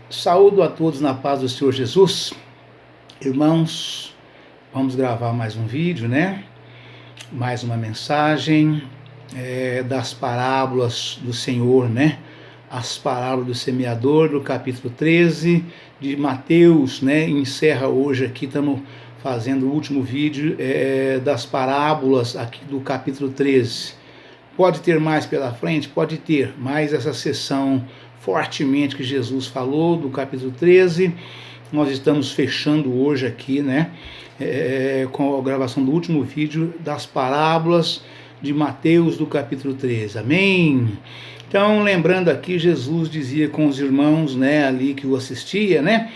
Saúdo a todos na paz do Senhor Jesus. Irmãos, vamos gravar mais um vídeo, né? Mais uma mensagem das parábolas do Senhor, né? As parábolas do semeador, do capítulo 13 de Mateus, né? Encerra hoje aqui, estamos fazendo o último vídeo das parábolas aqui do capítulo 13. Pode ter mais pela frente? Pode ter, mas essa sessão fortemente que Jesus falou do capítulo 13, nós estamos fechando hoje aqui, né, com a gravação do último vídeo das parábolas de Mateus do capítulo 13, amém? Então, lembrando aqui, Jesus dizia com os irmãos, né, ali que o assistia, né,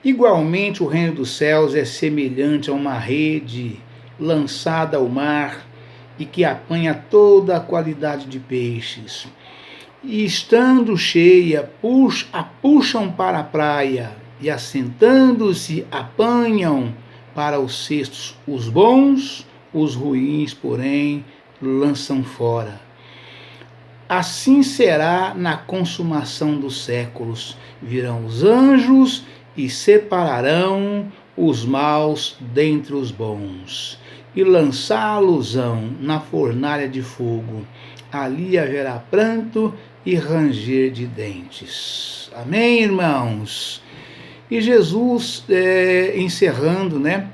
igualmente o reino dos céus é semelhante a uma rede lançada ao mar e que apanha toda a qualidade de peixes. E estando cheia, a puxam para a praia, e assentando-se, apanham para os cestos os bons, os ruins, porém, lançam fora. Assim será na consumação dos séculos. Virão os anjos e separarão os maus dentre os bons, e lançá-los-ão na fornalha de fogo. Ali haverá pranto e ranger de dentes. Amém, irmãos? E Jesus, encerrando, né,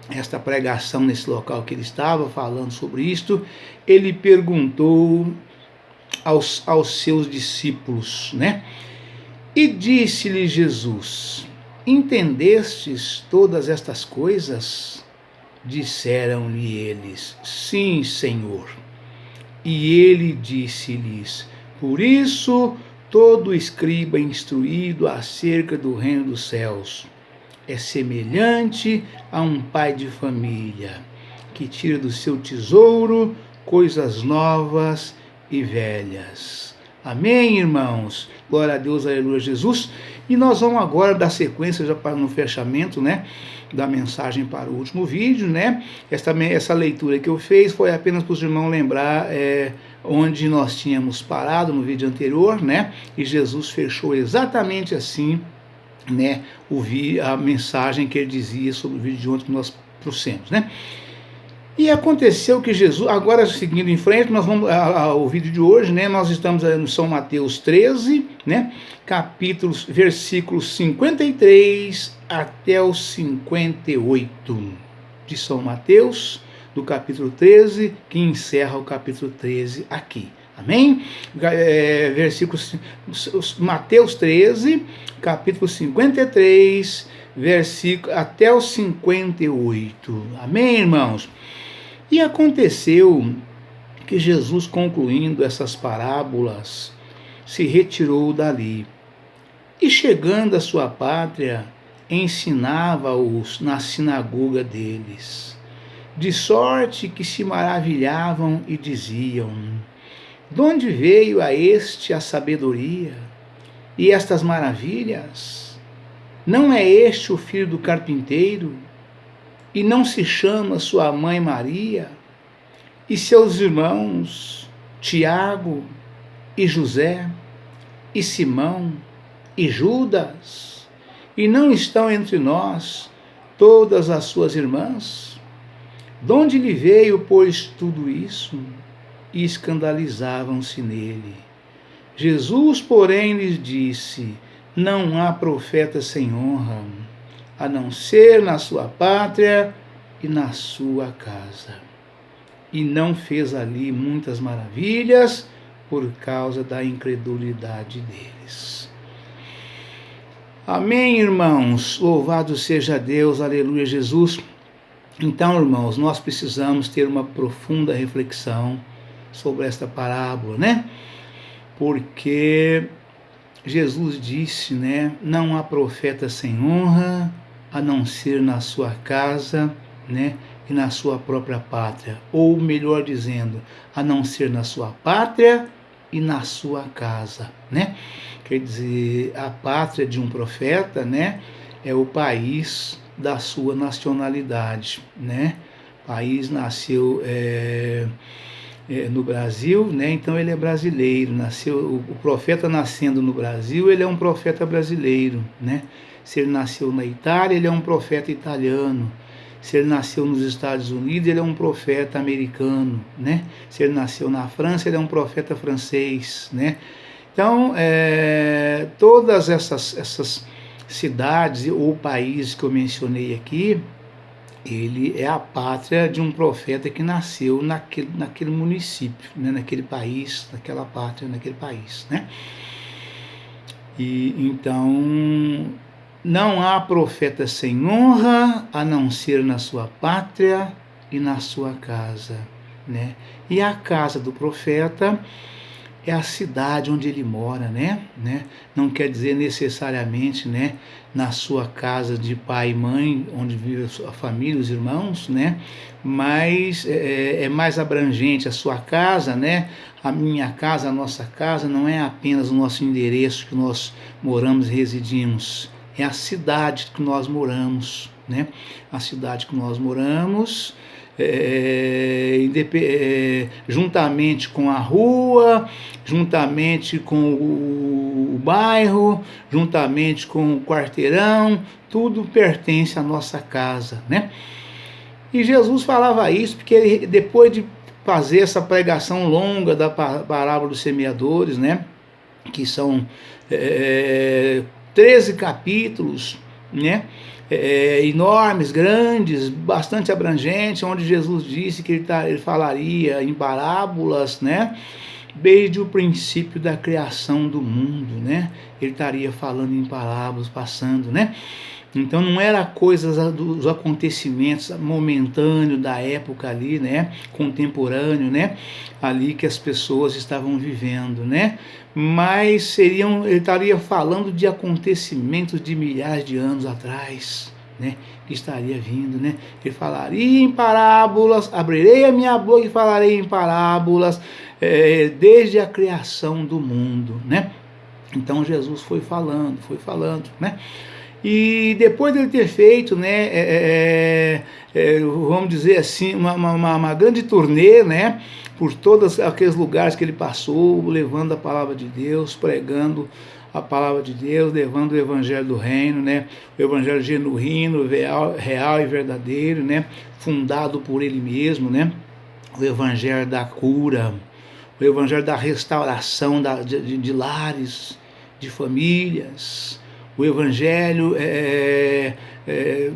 esta pregação nesse local que ele estava falando sobre isto, ele perguntou aos seus discípulos, né? E disse-lhe Jesus: entendestes todas estas coisas? Disseram-lhe eles: sim, Senhor. E ele disse-lhes: por isso todo escriba instruído acerca do reino dos céus é semelhante a um pai de família, que tira do seu tesouro coisas novas e velhas. Amém, irmãos? Glória a Deus, aleluia, Jesus. E nós vamos agora dar sequência, já para no fechamento, né, da mensagem para o último vídeo, né? Essa leitura que eu fiz foi apenas para os irmãos lembrar onde nós tínhamos parado no vídeo anterior, né? E Jesus fechou exatamente assim, né, a mensagem que ele dizia sobre o vídeo de ontem que nós trouxemos, né? E aconteceu que Jesus, agora seguindo em frente, nós vamos ao vídeo de hoje, né? Nós estamos no São Mateus 13, né? Capítulos, versículos 53 até os 58 de São Mateus, do capítulo 13, que encerra o capítulo 13 aqui. Amém? Versículos, Mateus 13, capítulo 53, versículo até os 58. Amém, irmãos? E aconteceu que Jesus, concluindo essas parábolas, se retirou dali. E chegando à sua pátria, ensinava-os na sinagoga deles. De sorte que se maravilhavam e diziam: de onde veio a este a sabedoria e estas maravilhas? Não é este o filho do carpinteiro? E não se chama sua mãe Maria, e seus irmãos Tiago e José, e Simão e Judas? E não estão entre nós todas as suas irmãs? De onde lhe veio, pois, tudo isso? E escandalizavam-se nele. Jesus, porém, lhes disse: não há profeta sem honra, a não ser na sua pátria e na sua casa. E não fez ali muitas maravilhas por causa da incredulidade deles. Amém, irmãos? Louvado seja Deus, aleluia, Jesus. Então, irmãos, nós precisamos ter uma profunda reflexão sobre esta parábola, né? Porque Jesus disse, né, não há profeta sem honra, a não ser na sua casa, né, e na sua própria pátria, ou melhor dizendo, a não ser na sua pátria e na sua casa, né? Quer dizer, a pátria de um profeta, né, é o país da sua nacionalidade, né? O país nasceu no Brasil, né? Então ele é brasileiro, o profeta nascendo no Brasil, ele é um profeta brasileiro, né? Se ele nasceu na Itália, ele é um profeta italiano. Se ele nasceu nos Estados Unidos, ele é um profeta americano, né? Se ele nasceu na França, ele é um profeta francês, né? Então, todas essas cidades ou países que eu mencionei aqui, ele é a pátria de um profeta que nasceu naquele município, né? Naquele país, naquela pátria, naquele país, né? E então não há profeta sem honra a não ser na sua pátria e na sua casa, né? E a casa do profeta é a cidade onde ele mora, né? Não quer dizer necessariamente, né, na sua casa de pai e mãe, onde vive a família, os irmãos, né? Mas é mais abrangente a sua casa, né? A minha casa, a nossa casa, não é apenas o nosso endereço que nós moramos e residimos, é a cidade que nós moramos, né? A cidade que nós moramos, juntamente com a rua, juntamente com o bairro, juntamente com o quarteirão, tudo pertence à nossa casa, né? E Jesus falava isso porque ele, depois de fazer essa pregação longa da parábola dos semeadores, né? Que são 13 capítulos, né? Enormes, grandes, bastante abrangentes, onde Jesus disse que ele falaria em parábolas, né? Desde o princípio da criação do mundo, né? Ele estaria falando em parábolas, passando, né? Então não era coisas dos acontecimentos momentâneos da época ali, né? Contemporâneo, né? Ali que as pessoas estavam vivendo, né? Mas ele estaria falando de acontecimentos de milhares de anos atrás, né? Que estaria vindo, né? Ele falaria em parábolas, abrirei a minha boca e falarei em parábolas, desde a criação do mundo, né? Então Jesus foi falando, né? E depois de ele ter feito, né, vamos dizer assim, uma grande turnê, né, por todos aqueles lugares que ele passou, levando a palavra de Deus, pregando a palavra de Deus, levando o evangelho do reino, né, o evangelho genuíno, real e verdadeiro, né, fundado por ele mesmo, né, o evangelho da cura, o evangelho da restauração de lares, de famílias, o evangelho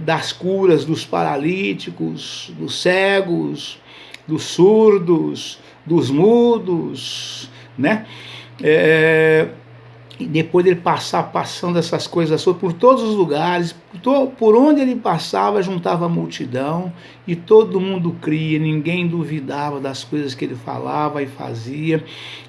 das curas dos paralíticos, dos cegos, dos surdos, dos mudos, né? E depois dele passando essas coisas por todos os lugares, por onde ele passava, juntava a multidão e todo mundo cria, ninguém duvidava das coisas que ele falava e fazia,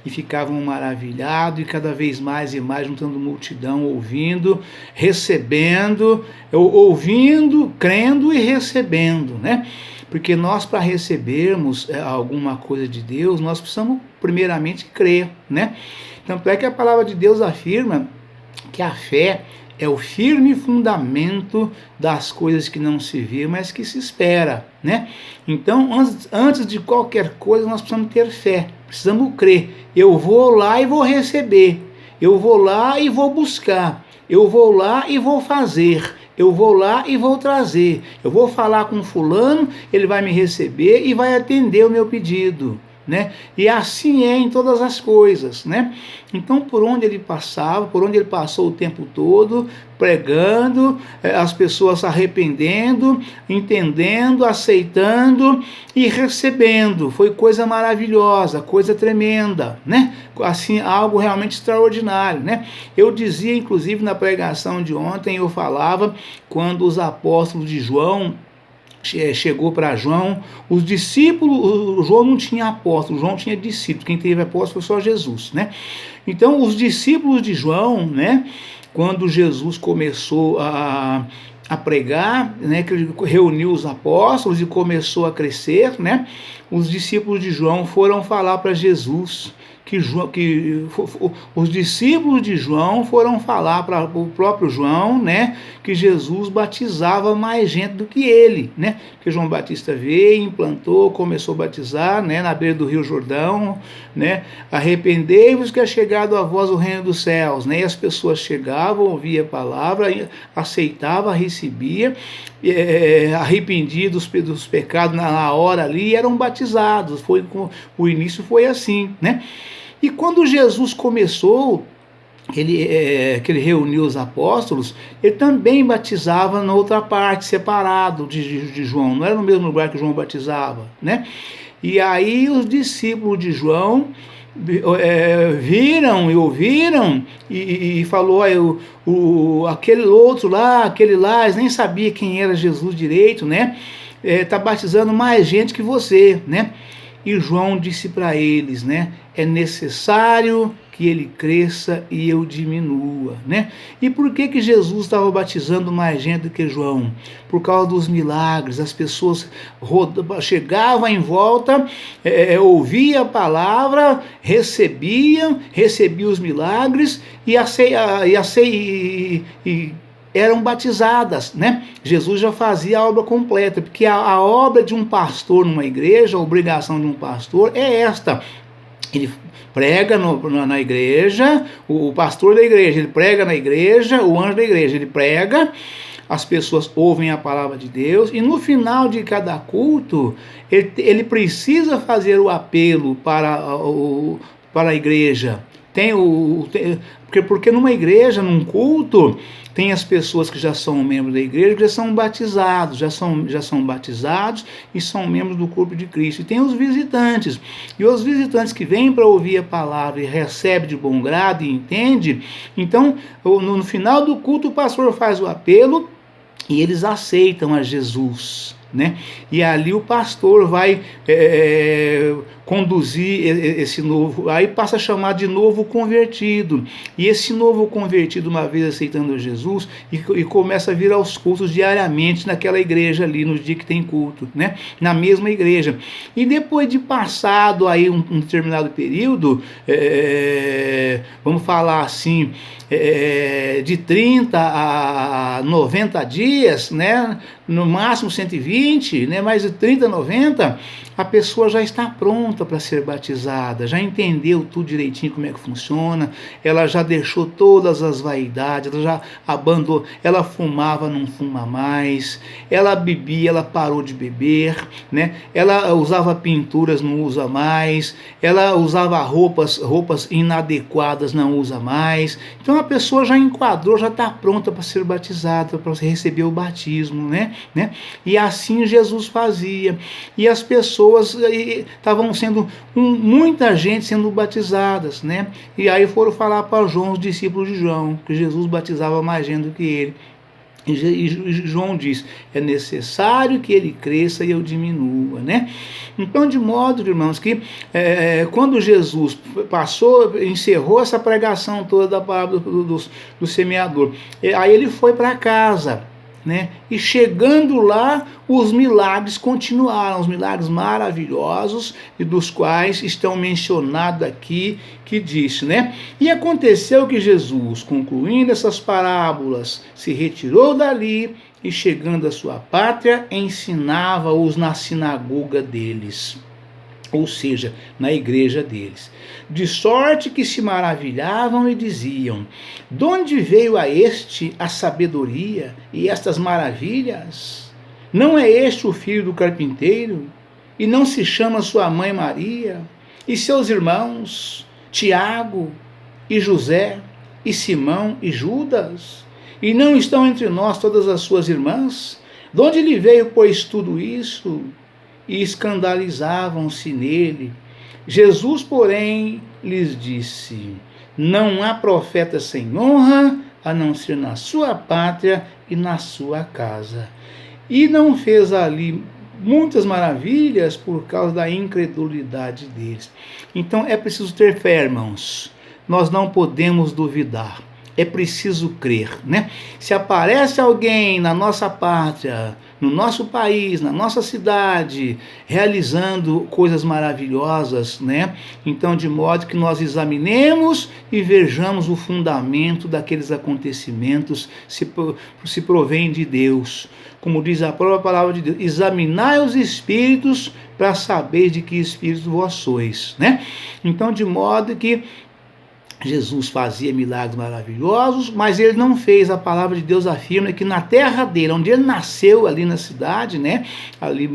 e ficavam maravilhados, e cada vez mais e mais juntando multidão, ouvindo, recebendo, ouvindo, crendo e recebendo, né? Porque nós, para recebermos alguma coisa de Deus, nós precisamos primeiramente crer, né? Tanto é que a palavra de Deus afirma que a fé é o firme fundamento das coisas que não se vê, mas que se espera, né? Então, antes de qualquer coisa, nós precisamos ter fé, precisamos crer. Eu vou lá e vou receber, eu vou lá e vou buscar, eu vou lá e vou fazer, eu vou lá e vou trazer, eu vou falar com fulano, ele vai me receber e vai atender o meu pedido, né? E assim é em todas as coisas, né? Então, por onde ele passava, por onde ele passou o tempo todo, pregando, as pessoas se arrependendo, entendendo, aceitando e recebendo, foi coisa maravilhosa, coisa tremenda, né? Assim, algo realmente extraordinário, né? Eu dizia, inclusive, na pregação de ontem, eu falava, quando os apóstolos de João chegou para João, os discípulos, João não tinha apóstolo, João tinha discípulo, quem teve apóstolo foi só Jesus, né? Então, os discípulos de João, né, quando Jesus começou a pregar, né, que ele reuniu os apóstolos e começou a crescer, né, os discípulos de João foram falar para Jesus os discípulos de João foram falar para o próprio João, né, que Jesus batizava mais gente do que ele, né, que João Batista veio, implantou, começou a batizar, né, na beira do Rio Jordão, né, arrependei-vos que é chegado a vós o reino dos céus, né, e as pessoas chegavam, ouviam a palavra, aceitavam, recebia, arrependidos dos pecados na hora ali, eram batizados. O início foi assim, né? E quando Jesus começou, que ele reuniu os apóstolos, ele também batizava na outra parte, separado de João, não era no mesmo lugar que João batizava, né? E aí os discípulos de João viram e ouviram e falou, aquele outro lá, aquele lá, eles nem sabia quem era Jesus direito, né? Tá batizando mais gente que você, né? E João disse para eles, né? É necessário que ele cresça e eu diminua, né? E por que Jesus estava batizando mais gente do que João? Por causa dos milagres, as pessoas chegavam em volta, ouviam a palavra, recebiam os milagres e eram batizadas, né? Jesus já fazia a obra completa, porque a obra de um pastor numa igreja, a obrigação de um pastor é esta. Ele prega na igreja, o pastor da igreja, ele prega na igreja, o anjo da igreja, ele prega, as pessoas ouvem a palavra de Deus, e no final de cada culto, ele precisa fazer o apelo para a igreja. Porque numa igreja, num culto, tem as pessoas que já são membros da igreja, que já são batizados, já são batizados e são membros do corpo de Cristo. E tem os visitantes. E os visitantes que vêm para ouvir a palavra e recebem de bom grado e entendem. Então, no final do culto, o pastor faz o apelo e eles aceitam a Jesus, né? E ali o pastor vai conduzir esse novo, aí passa a chamar de novo convertido, e esse novo convertido, uma vez aceitando Jesus, e começa a vir aos cultos diariamente naquela igreja ali, no dia que tem culto, né? Na mesma igreja. E depois de passado aí um determinado período, vamos falar assim, de 30 a 90 dias, né? No máximo 120, né? Mais de 30, 90, a pessoa já está pronta para ser batizada, já entendeu tudo direitinho como é que funciona, ela já deixou todas as vaidades, ela já abandonou, ela fumava, não fuma mais, ela bebia, ela parou de beber, né? Ela usava pinturas, não usa mais, ela usava roupas inadequadas, não usa mais. Então a pessoa já enquadrou, já está pronta para ser batizada, para receber o batismo, né? E assim Jesus fazia, e as pessoas estavam sendo muita gente sendo batizadas, né? E aí foram falar para João, os discípulos de João, que Jesus batizava mais gente do que ele. E João diz, é necessário que ele cresça e eu diminua, né? Então, de modo, irmãos, que quando Jesus encerrou essa pregação toda da palavra do semeador, aí ele foi para casa, né? E chegando lá, os milagres continuaram, os milagres maravilhosos, e dos quais estão mencionados aqui, que disse, né? E aconteceu que Jesus, concluindo essas parábolas, se retirou dali e, chegando à sua pátria, ensinava-os na sinagoga deles, ou seja, na igreja deles. De sorte que se maravilhavam e diziam, de onde veio a este a sabedoria e estas maravilhas? Não é este o filho do carpinteiro? E não se chama sua mãe Maria? E seus irmãos, Tiago e José e Simão e Judas? E não estão entre nós todas as suas irmãs? De onde lhe veio, pois, tudo isso? E escandalizavam-se nele. Jesus, porém, lhes disse, não há profeta sem honra, a não ser na sua pátria e na sua casa. E não fez ali muitas maravilhas por causa da incredulidade deles. Então é preciso ter fé, irmãos. Nós não podemos duvidar. é preciso crer, né? Se aparece alguém na nossa pátria, no nosso país, na nossa cidade, realizando coisas maravilhosas, né? Então, de modo que nós examinemos e vejamos o fundamento daqueles acontecimentos, se provém de Deus. Como diz a própria palavra de Deus, examinai os espíritos para saber de que espírito vós sois, né? Então, de modo que Jesus fazia milagres maravilhosos, mas ele não fez. A palavra de Deus afirma que na terra dele, onde ele nasceu, ali na cidade, né, ali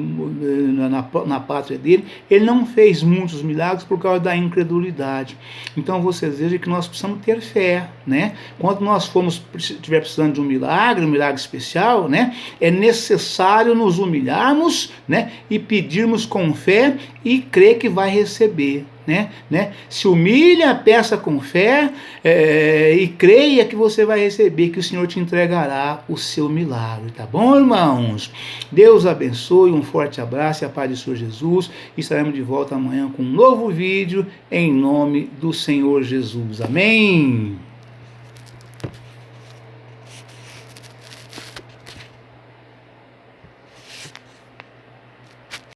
na pátria dele, ele não fez muitos milagres por causa da incredulidade. Então vocês vejam que nós precisamos ter fé, né? Quando nós estiver precisando de um milagre especial, né, é necessário nos humilharmos, né, e pedirmos com fé e crer que vai receber. Né? Se humilha, peça com fé e creia que você vai receber, que o Senhor te entregará o seu milagre, tá bom, irmãos? Deus abençoe, um forte abraço e a paz de Senhor Jesus. Estaremos de volta amanhã com um novo vídeo em nome do Senhor Jesus. Amém?